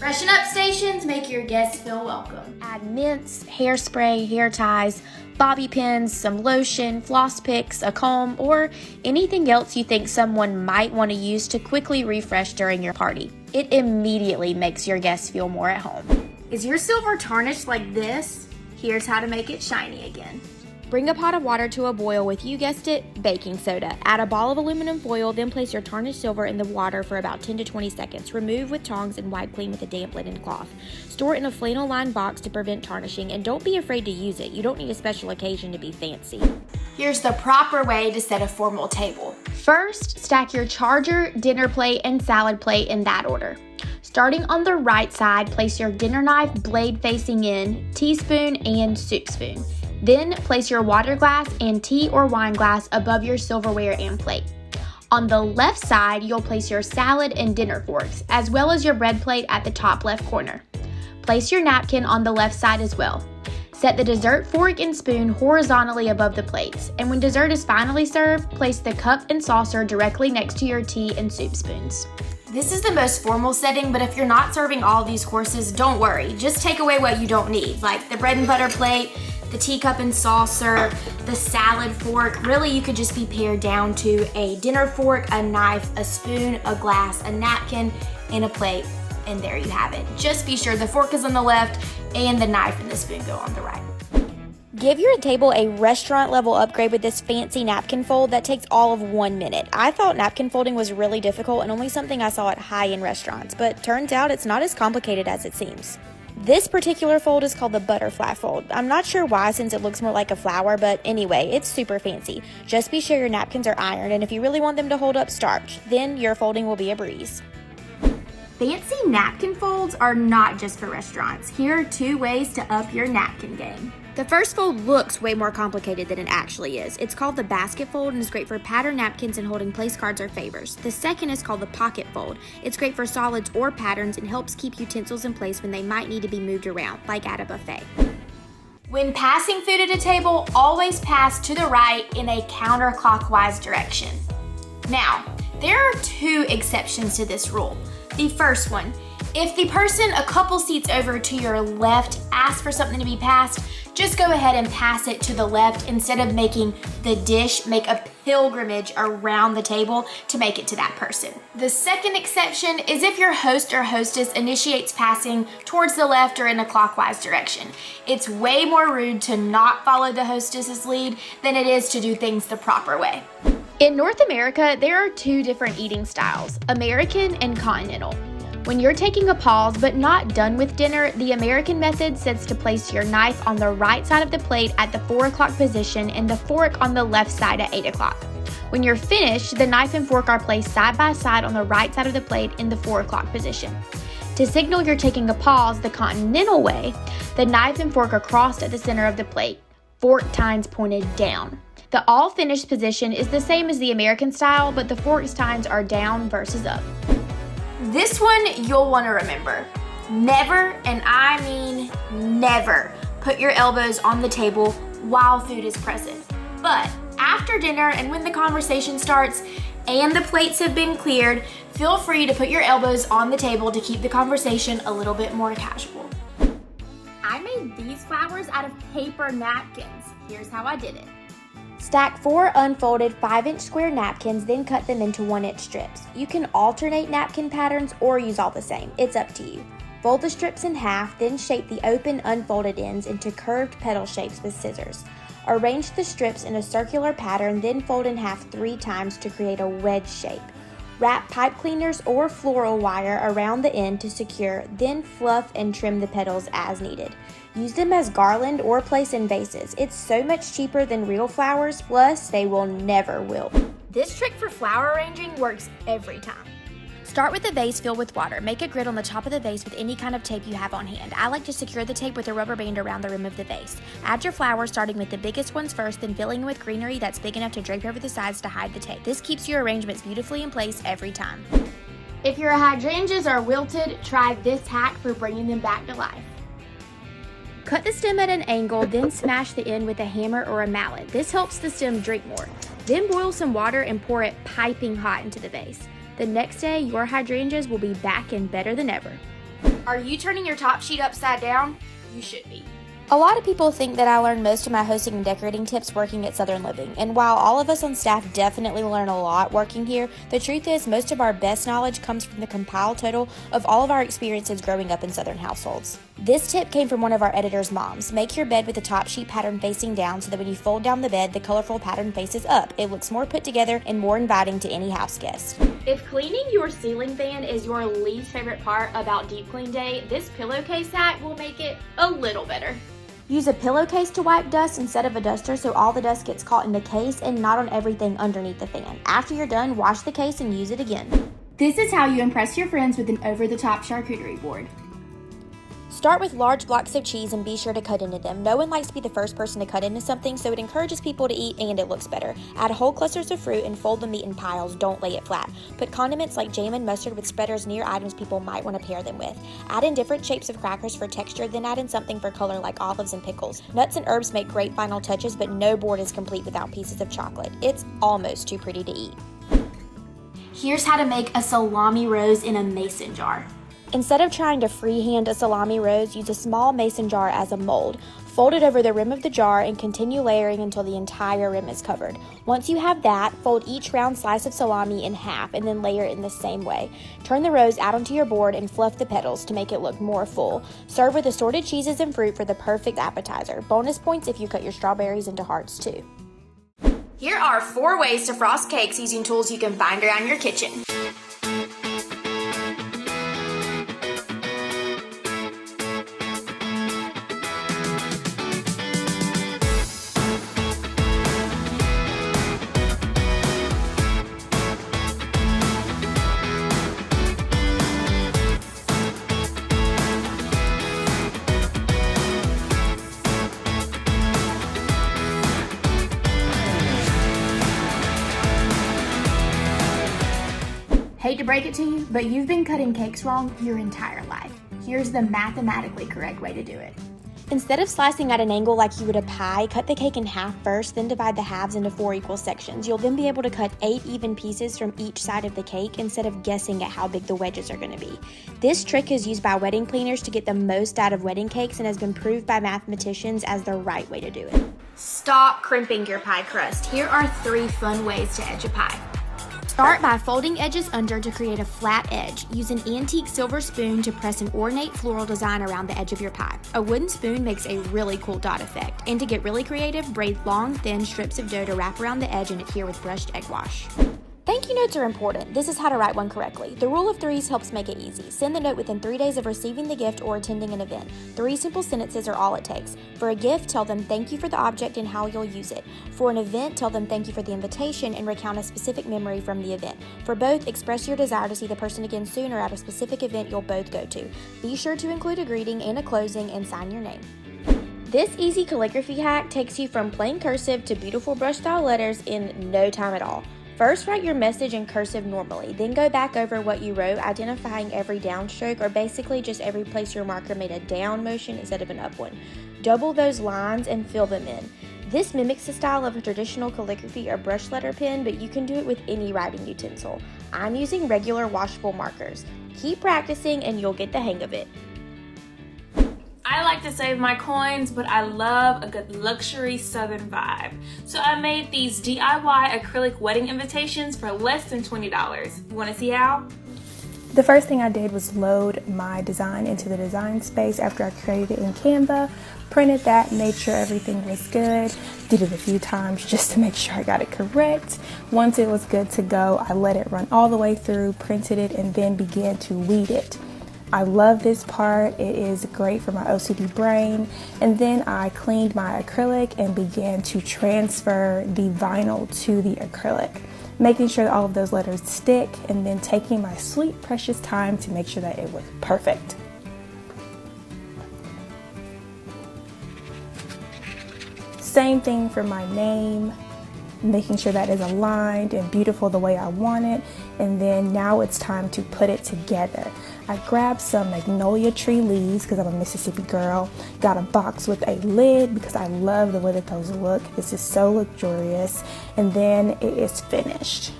Freshen up stations make your guests feel welcome. Add mints, hairspray, hair ties, bobby pins, some lotion, floss picks, a comb, or anything else you think someone might want to use to quickly refresh during your party. It immediately makes your guests feel more at home. Is your silver tarnished like this? Here's how to make it shiny again. Bring a pot of water to a boil with, you guessed it, baking soda. Add a ball of aluminum foil, then place your tarnished silver in the water for about 10 to 20 seconds. Remove with tongs and wipe clean with a damp linen cloth. Store it in a flannel-lined box to prevent tarnishing, and don't be afraid to use it. You don't need a special occasion to be fancy. Here's the proper way to set a formal table. First, stack your charger, dinner plate, and salad plate in that order. Starting on the right side, place your dinner knife blade facing in, teaspoon, and soup spoon. Then place your water glass and tea or wine glass above your silverware and plate. On the left side, you'll place your salad and dinner forks, as well as your bread plate at the top left corner. Place your napkin on the left side as well. Set the dessert fork and spoon horizontally above the plates, and when dessert is finally served, place the cup and saucer directly next to your tea and soup spoons. This is the most formal setting, but if you're not serving all of these courses, don't worry. Just take away what you don't need, like the bread and butter plate, the teacup and saucer, the salad fork. Really, you could just be pared down to a dinner fork, a knife, a spoon, a glass, a napkin, and a plate, and there you have it. Just be sure the fork is on the left and the knife and the spoon go on the right. Give your table a restaurant-level upgrade with this fancy napkin fold that takes all of 1 minute. I thought napkin folding was really difficult and only something I saw at high-end restaurants, but turns out it's not as complicated as it seems. This particular fold is called the butterfly fold. I'm not sure why since it looks more like a flower, but anyway, it's super fancy. Just be sure your napkins are ironed, and if you really want them to hold up, starch. Then your folding will be a breeze. Fancy napkin folds are not just for restaurants. Here are 2 ways to up your napkin game. The first fold looks way more complicated than it actually is. It's called the basket fold and is great for pattern napkins and holding place cards or favors. The second is called the pocket fold. It's great for solids or patterns and helps keep utensils in place when they might need to be moved around, like at a buffet. When passing food at a table, always pass to the right in a counterclockwise direction. Now, there are 2 exceptions to this rule. The first one, if the person a couple seats over to your left asks for something to be passed, just go ahead and pass it to the left instead of making the dish make a pilgrimage around the table to make it to that person. The second exception is if your host or hostess initiates passing towards the left or in a clockwise direction. It's way more rude to not follow the hostess's lead than it is to do things the proper way. In North America, there are 2 different eating styles, American and continental. When you're taking a pause but not done with dinner, the American method says to place your knife on the right side of the plate at the 4 o'clock position and the fork on the left side at 8 o'clock. When you're finished, the knife and fork are placed side by side on the right side of the plate in the 4 o'clock position. To signal you're taking a pause the continental way, the knife and fork are crossed at the center of the plate, fork tines pointed down. The all finished position is the same as the American style, but the fork tines are down versus up. This one you'll want to remember. Never, and I mean never, put your elbows on the table while food is present. But after dinner and when the conversation starts and the plates have been cleared, feel free to put your elbows on the table to keep the conversation a little bit more casual. I made these flowers out of paper napkins. Here's how I did it. Stack 4 unfolded 5-inch square napkins, then cut them into 1-inch strips. You can alternate napkin patterns or use all the same. It's up to you. Fold the strips in half, then shape the open, unfolded ends into curved petal shapes with scissors. Arrange the strips in a circular pattern, then fold in half 3 times to create a wedge shape. Wrap pipe cleaners or floral wire around the end to secure, then fluff and trim the petals as needed. Use them as garland or place in vases. It's so much cheaper than real flowers, plus they will never wilt. This trick for flower arranging works every time. Start with a vase filled with water. Make a grid on the top of the vase with any kind of tape you have on hand. I like to secure the tape with a rubber band around the rim of the vase. Add your flowers, starting with the biggest ones first, then filling them with greenery that's big enough to drape over the sides to hide the tape. This keeps your arrangements beautifully in place every time. If your hydrangeas are wilted, try this hack for bringing them back to life. Cut the stem at an angle, then smash the end with a hammer or a mallet. This helps the stem drink more. Then boil some water and pour it piping hot into the vase. The next day, your hydrangeas will be back and better than ever. Are you turning your top sheet upside down? You should be. A lot of people think that I learned most of my hosting and decorating tips working at Southern Living, and while all of us on staff definitely learn a lot working here, the truth is most of our best knowledge comes from the compiled total of all of our experiences growing up in Southern households. This tip came from one of our editor's moms. Make your bed with the top sheet pattern facing down so that when you fold down the bed, the colorful pattern faces up. It looks more put together and more inviting to any house guest. If cleaning your ceiling fan is your least favorite part about deep clean day, this pillowcase hack will make it a little better. Use a pillowcase to wipe dust instead of a duster so all the dust gets caught in the case and not on everything underneath the fan. After you're done, wash the case and use it again. This is how you impress your friends with an over-the-top charcuterie board. Start with large blocks of cheese and be sure to cut into them. No one likes to be the first person to cut into something, so it encourages people to eat and it looks better. Add whole clusters of fruit and fold the meat in piles. Don't lay it flat. Put condiments like jam and mustard with spreaders near items people might want to pair them with. Add in different shapes of crackers for texture, then add in something for color like olives and pickles. Nuts and herbs make great final touches, but no board is complete without pieces of chocolate. It's almost too pretty to eat. Here's how to make a salami rose in a mason jar. Instead of trying to freehand a salami rose, use a small mason jar as a mold. Fold it over the rim of the jar and continue layering until the entire rim is covered. Once you have that, fold each round slice of salami in half and then layer it in the same way. Turn the rose out onto your board and fluff the petals to make it look more full. Serve with assorted cheeses and fruit for the perfect appetizer. Bonus points if you cut your strawberries into hearts too. Here are 4 ways to frost cakes using tools you can find around your kitchen. Hate to break it to you, but you've been cutting cakes wrong your entire life. Here's the mathematically correct way to do it. Instead of slicing at an angle like you would a pie, cut the cake in half first, then divide the halves into 4 equal sections. You'll then be able to cut 8 even pieces from each side of the cake instead of guessing at how big the wedges are going to be. This trick is used by wedding planners to get the most out of wedding cakes and has been proved by mathematicians as the right way to do it. Stop crimping your pie crust. Here are 3 fun ways to edge a pie. Start by folding edges under to create a flat edge. Use an antique silver spoon to press an ornate floral design around the edge of your pie. A wooden spoon makes a really cool dot effect. And to get really creative, braid long, thin strips of dough to wrap around the edge and adhere with brushed egg wash. Thank you notes are important. This is how to write one correctly. The rule of 3s helps make it easy. Send the note within 3 days of receiving the gift or attending an event. 3 simple sentences are all it takes. For a gift, tell them thank you for the object and how you'll use it. For an event, tell them thank you for the invitation and recount a specific memory from the event. For both, express your desire to see the person again soon or at a specific event you'll both go to. Be sure to include a greeting and a closing and sign your name. This easy calligraphy hack takes you from plain cursive to beautiful brush style letters in no time at all. First, write your message in cursive normally, then go back over what you wrote, identifying every downstroke or basically just every place your marker made a down motion instead of an up one. Double those lines and fill them in. This mimics the style of a traditional calligraphy or brush letter pen, but you can do it with any writing utensil. I'm using regular washable markers. Keep practicing and you'll get the hang of it. I like to save my coins, but I love a good luxury southern vibe. So I made these DIY acrylic wedding invitations for less than $20. You want to see how? The first thing I did was load my design into the design space after I created it in Canva, printed that, made sure everything was good, did it a few times just to make sure I got it correct. Once it was good to go, I let it run all the way through, printed it, and then began to weed it. I love this part. It is great for my OCD brain. And then I cleaned my acrylic and began to transfer the vinyl to the acrylic, making sure that all of those letters stick and then taking my sweet precious time to make sure that it was perfect. Same thing for my name, making sure that is aligned and beautiful the way I want it. And then now it's time to put it together. I grabbed some magnolia tree leaves because I'm a Mississippi girl. Got a box with a lid because I love the way that those look. This is so luxurious. And then it is finished.